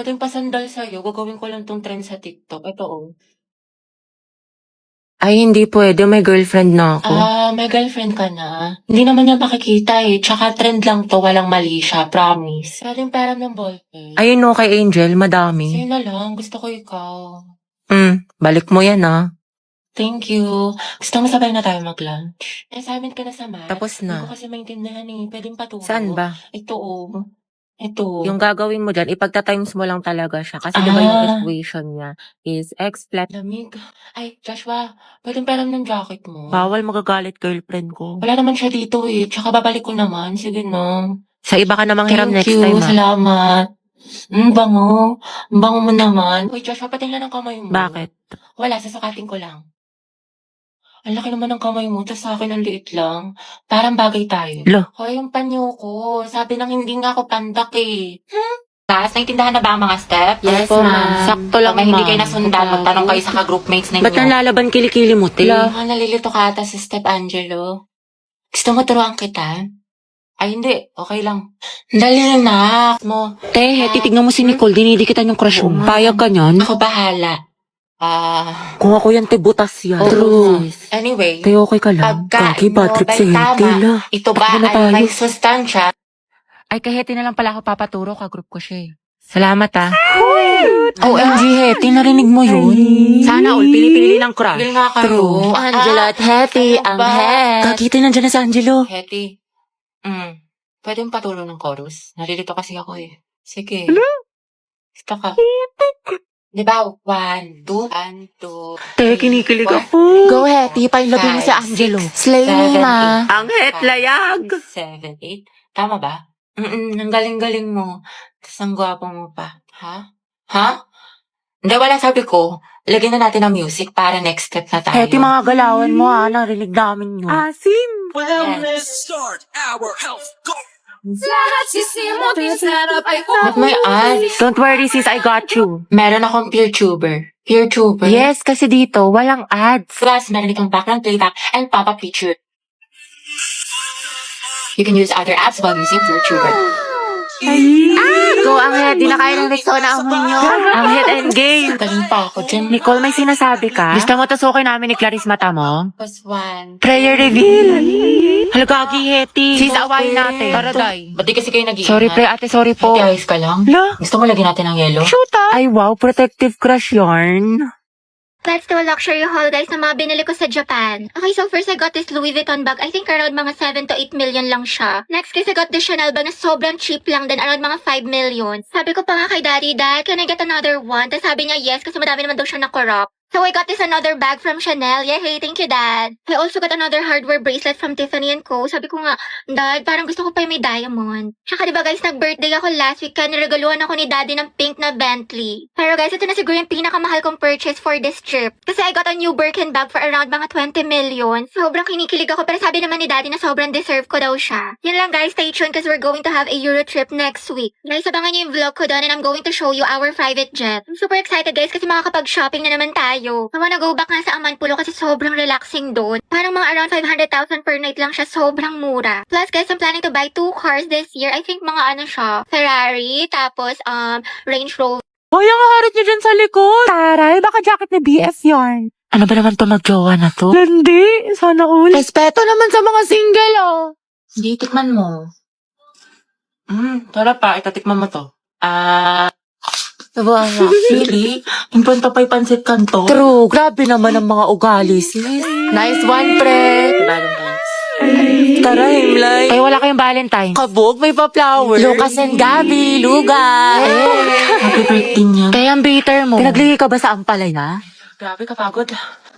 Ito yung pasandal sa'yo, gagawin ko lang 'tong trend sa TikTok, ito, oh. Ay, hindi pwede. May girlfriend na ako. May girlfriend ka na? Hindi naman niya makikita, eh, tsaka trend lang 'to, walang mali siya, promise. Puwedeng pairam ng ballpen. Ayun no, kay Angel, Sa'yo madami. na lang, gusto ko ikaw. Balik mo yan Thank you. Gusto mo sabay na tayo mag-lunch? Assignment ka na sa math. Tapos Hindi ko na. kasi maintindihan, eh, puwedeng paturo? Saan ba? Ito, oh. Ito. Yung gagawin mo dyan, ipagta-times mo lang talaga siya. Kasi di ba yung equation niya is x plus... Lamig. Ay, Joshua, puwedeng pairam ng jacket mo? Bawal, magagalit girlfriend ko. Wala naman siya dito, eh, tsaka babalik ko naman. Sige na. Sa iba ka namang hiram Thank next you, time salamat. Bango. Ang bango mo naman. Uy, Joshua, patingnan ang kamay mo. Bakit? Wala, sasukatin ko lang. Ang laki naman ng kamay mo, tas sa'kin ang liit lang. Parang bagay tayo. Lo. Hoy, yung panyo ko. Sabi ng hindi nga ako pandak, eh. Class, naintindihan na ba ang mga steps? Yes, Opo, ma'am. Sakto lang, Pag may hindi ma'am. kayo nasundan, magtanong kayo sa ka-groupmates ninyo. Ba't nalalaban kilikili mo, te? Nalilito ka ata sa step, Angelo. Gusto mo turuan kita? Ay, hindi. Okay lang. Dali na. Te, titignan mo si Nicole, dinidikitan yung crush mo. Payag ka niyan? Ako bahala. Kung ako yan, te, butas yan. True. Anyway, Te, okay ka lang? pagkain Kaki, bad mo, trip ba'y si Hete, tama? la. Ito ba Takbo na ay tayo. may sustansya? Ay, kay Hete na lang pala ako papaturo, ka-group ko siya eh. Salamat OMG, Hete, narinig mo yun? Sana all, pili-pili ng crush. Pili nga kayo. True. Angela at Hete, ano ang ba? het. Kakita nandiyan na si Angelo. Hetty, pwede yung paturo ng chorus? Nalilito kasi ako eh. Sige. Gusto ka? Di ba? 1, 2, 1, 2. Te, kinikilig ako. Go, Hete, pailabing mo si Angelo. Slay me, ma. Ang het, layag. 7, 8. Tama ba? Ang galing-galing mo. Tapos ang gwapo mo pa. Ha? Hindi, wala, sabi ko. Lagyan na natin ng music para next step na tayo. Hete, mga galawan mo narinig namin yun. Asim. Yes. Start our health goal. Ba't may ads? Don't worry, sis, I got you. Meron akong PeerTuber. PeerTuber? Yes, kasi dito, walang ads. Plus, meron itong background playback and pop-up feature. You can use other apps while using PeerTuber. Go, ang het. Di na kaya ng Rexona amoy nyo. Ang het and game. Galing pa ako dyan. Nicole, may sinasabi ka? Gusto mo tusukin namin ni Clarice mata mo? Plus 1. Prayer reveal. Halagagi, Heti. Sis, awayin natin. Tara, day. Ba't di kasi kayo nag-iingat? Sorry, pre, ate, sorry po. Ate, ayos ka lang? La, Gusto mo lagyan natin ng yellow? shoot Ay, wow, protective crush yarn. Let's do a luxury haul, guys, na mga binili ko sa Japan. Okay, so first I got this Louis Vuitton bag. I think around mga 7 to 8 million lang siya. Next, guys, I got this Chanel bag na sobrang cheap lang din, around mga 5 million. Sabi ko pa nga kay Daddy, Dad, can I get another one? Tapos sabi niya yes, kasi madami naman daw siya na-corrupt. So I got this another bag from Chanel. Yay, thank you, Dad. I also got another hardware bracelet from Tiffany & Co. Sabi ko nga, Dad, parang gusto ko pa yung may diamond. Tsaka diba guys, nag-birthday ako last week, kaya niregaluhan ako ni Daddy ng pink na Bentley. Pero guys, ito na siguro yung pinakamahal kong purchase for this trip. Kasi I got a new Birkin bag for around mga 20 million. Sobrang kinikilig ako, pero sabi naman ni Daddy na sobrang deserve ko daw siya. Yun lang guys, stay tuned kasi we're going to have a Euro trip next week. Guys, abangan niyo yung vlog ko doon and I'm going to show you our private jet. I'm super excited guys kasi makakapag-shopping na naman tayo. I wanna go back nga sa Amanpulo kasi sobrang relaxing doon. Parang mga around 500,000 per night lang siya, sobrang mura. Plus guys, I'm planning to buy 2 cars this year. I think mga ano siya, Ferrari, tapos Range Rover. Hoy, ang harit niyo dyan sa likod. Taray, baka jacket ni BF yarn. Ano ba naman to nagjowa na to? Landi, sana all. Respeto naman sa mga single, Hindi, tikman mo. Tara pa, itatikman mo to. Really? Yung punta pa'y pansit kanto? True, grabe naman ang mga ugali, sis. Nice one, pre. Valentine's. Tara, Himlay. Ay, wala kayong Valentine. Kabog, may pa-flower. Lucas and Gabi, Luga. Happy birthday niya. Kaya ang bitter mo. Pinagligay ka ba sa ampalaya? Grabe, kapagod.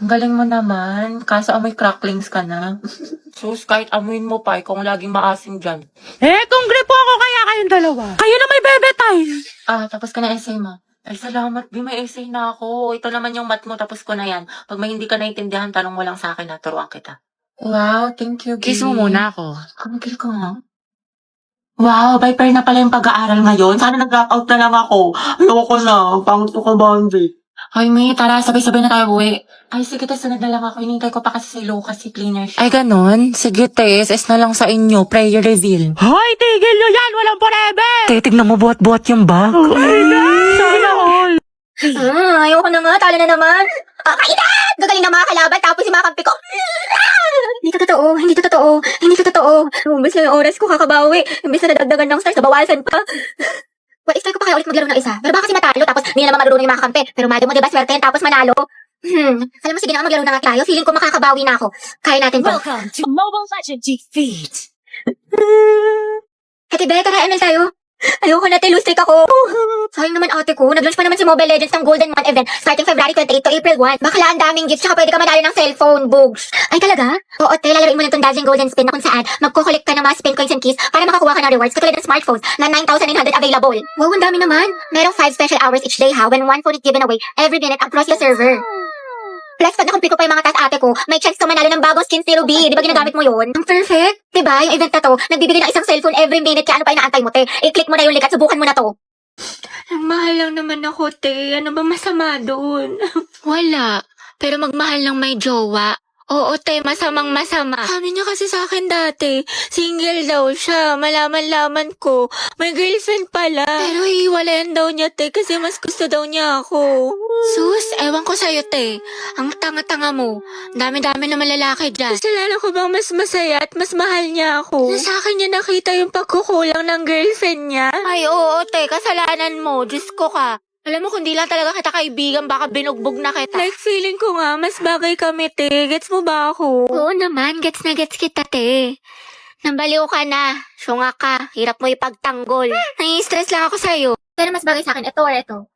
Ang galing mo naman. Kaso amoy cracklings ka na. Sus, kahit amoyin mo pa, kung laging maasim dyan. Kung gripo ako kaya kayong dalawa. Kayo na may bebe time. Tapos ka na essay mo. Ay, salamat, Bi. May essay na ako. Ito naman yung math mo, tapos ko na yan. Pag may hindi ka naintindihan, tanong mo lang sa akin, turuan kita. Wow, thank you, Bi. Kiss mo muna ako. Kamagil ko nga. Wow, Viper na pala yung pag-aaral ngayon. Sana nag-drop out na lang ako. Ayoko na. Pangit ko ka, Bondi. Hoy, May, tara, sabay-sabay na tayo uwi. Ay, sige, te, sunod na lang ako. Hinintay ko pa kasi si Lucas, si cleaner siya. Ay, ganon? Sige, te, SS na lang sa inyo. Prayer reveal. Hoy, tigil nyo yan! Walang forever! Te, tignan mo buhat-buhat yung bag. Okay na! Sana all! Ayoko na nga, talo na naman. Kainat! Gagaling na mga kalaban, tapos yung mga kampi ko. Hindi to totoo, hindi to totoo, hindi to totoo. Umbes na yung oras ko kakabawi. Imbes na nadagdagan ng stars, nabawasan pa. Well, try ko pa kaya ulit maglaro ng isa. Pero baka kasi matalo, tapos hindi na naman marunong yung mga kampi. Pero mado mo, diba, swerte yan, tapos manalo. Alam mo, sige na, maglaro na nga tayo. Feeling ko makakabawi na ako. Kaya natin to. Welcome to Mobile Legend Defeat. Ate Be, tara, ML tayo. Ayoko na, lose streak ako. Sayang naman ate ko. Nag-launch pa naman si Mobile Legends ng Golden Month event starting February 28 to April 1. Bakla ang daming gifts tsaka pwede ka madali ng cellphone, bugs. Ay talaga? Oo, te, lalaroin mo lang itong dazzling golden spin na kung saan magko-collect ka ng mga spin coins and keys para makakuha ka ng rewards katulad ng smartphones na 9,900 available. Wow, ang dami naman. Merong 5 special hours each day ha when one phone is given away every minute across the server. Plus, pag nakumpi ko pa yung mga task ate ko, may chance ka manalo ng bagong skins ni Ruby. Di ba ginagamit mo yun? Ang perfect. Diba? Yung event na to, nagbibigay ng isang cellphone every minute. Kaya ano pa inaantay mo, te? I-click mo na yung link at subukan mo na to. Ang mahal lang naman ako, te. Ano ba masama doon? Wala. Pero magmahal lang may jowa. Oo, te, masamang masama. Sabi niya kasi sa akin dati, single daw siya. Malaman-laman ko, may girlfriend pala. Pero hiwalayan daw niya, te, kasi mas gusto daw niya ako. Sus, ewan ko sa'yo, te. Ang tanga-tanga mo. Dami-dami naman lalaki dyan. Kasalanan ko bang mas masaya at mas mahal niya ako? Na sa akin niya nakita yung pagkukulang ng girlfriend niya? Ay, oo, te, kasalanan mo. Diyos ko ka. Alam mo, kung di lang talaga kita kaibigan, baka binugbog na kita. Like, feeling ko nga, mas bagay kami, te. Gets mo ba ako? Oo naman, gets na gets kita, te. Nambaliw ka na. Syunga ka. Hirap mo ipagtanggol. Nai-stress lang ako sa'yo. Pero mas bagay sa akin, ito or ito.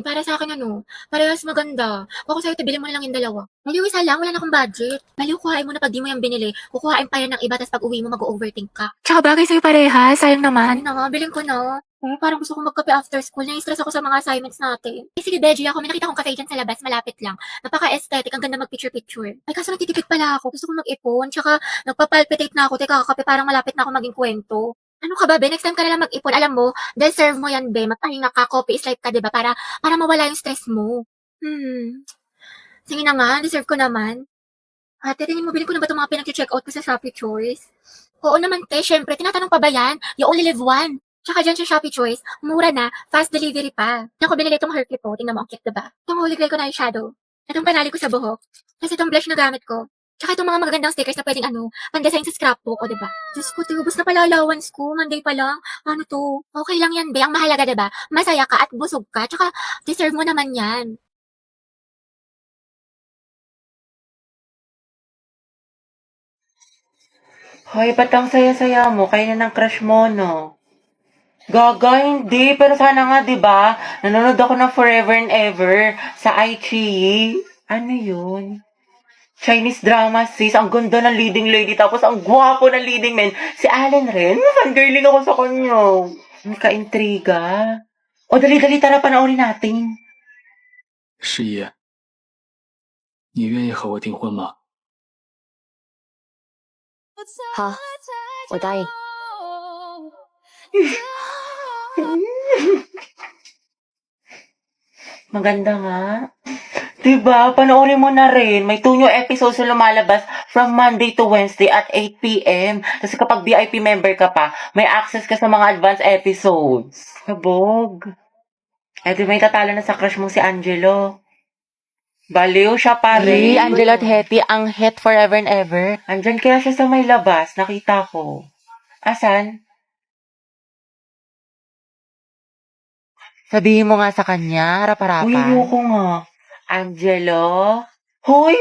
Para sa akin ano, parehas maganda. Kung ako sa'yo, te, bilhin mo na lang yung dalawa. Maliw isa lang, wala na akong budget. Maliw, kuhain mo na pag di mo yung binili. Kukuhain pa yan ng iba, tapos pag uwi mo, mag-overthink ka. Tsaka bagay sa'yo parehas. Sayang naman. Ano na nga, bilhin ko na. Parang gusto ko magkape after school. Nai-stress ako sa mga assignments natin. Eh, sige, Beji, ako. May nakita kong cafe dyan sa labas. Malapit lang. Napaka-aesthetic. Ang ganda mag-picture-picture. Ay, kaso nagtitipid pala ako. Gusto ko mag-ipon. Tsaka, nagpapalpitate na ako. Teka, kakape. Parang malapit na ako maging kwento. Ano ka ba, Be? Next time ka na lang mag-ipon. Alam mo, deserve mo yan, Be. Magpahinga ka. Coffee is life ka, diba? Para mawala yung stress mo. Sige na nga. Deserve ko naman. Ate, tingin mo, bilhin ko na ba itong mga pinag-check out ko sa Shopee Choice? Oo naman, te. Syempre, tinatanong pa ba yan? You only live one. Tsaka dyan sa Shopee Choice, mura na, fast delivery pa. Ako binili itong hair clip ko, tingnan mo ang cute, diba? Itong holy grail ko na eyeshadow. Itong panali ko sa buhok. Kasi itong blush na gamit ko. Tsaka itong mga magagandang stickers na pwedeng pandesign sa scrapbook, o diba? Diyos ko, ubos na pala allowance ko, Monday pa lang. Ano to? Okay lang yan, be. Ang mahalaga, diba? Masaya ka at busog ka, tsaka deserve mo naman yan. Hoy, ba't ang saya-saya mo? Kayo na ng crush mo, no? Gaga, hindi. Pero sana nga, di ba? Nanonood ako ng Forever and Ever sa iQIYI. Ano yun? Chinese drama, sis. Ang ganda ng leading lady. Tapos ang gwapo ng leading man. Si Allen rin. Fangirling ako sa kanya. Ang ka-intriga. O, dali-dali, tara, panoorin natin. 十一，你愿意和我订婚吗？好，我答应。 Maganda nga. Diba? Panoorin mo na rin. May 2 new episodes na lumalabas from Monday to Wednesday at 8 p.m. Kasi kapag VIP member ka pa, may access ka sa mga advanced episodes. Kabog. Eh, di may tatalo na sa crush mong si Angelo. Baliw siya pa rin. Angelo at Hetty, ang het forever and ever. Andyan kaya siya sa may labas. Nakita ko. Asan? Sabihin mo nga sa kanya, harap-harapan. Uy, ayoko nga. Angelo? Hoy!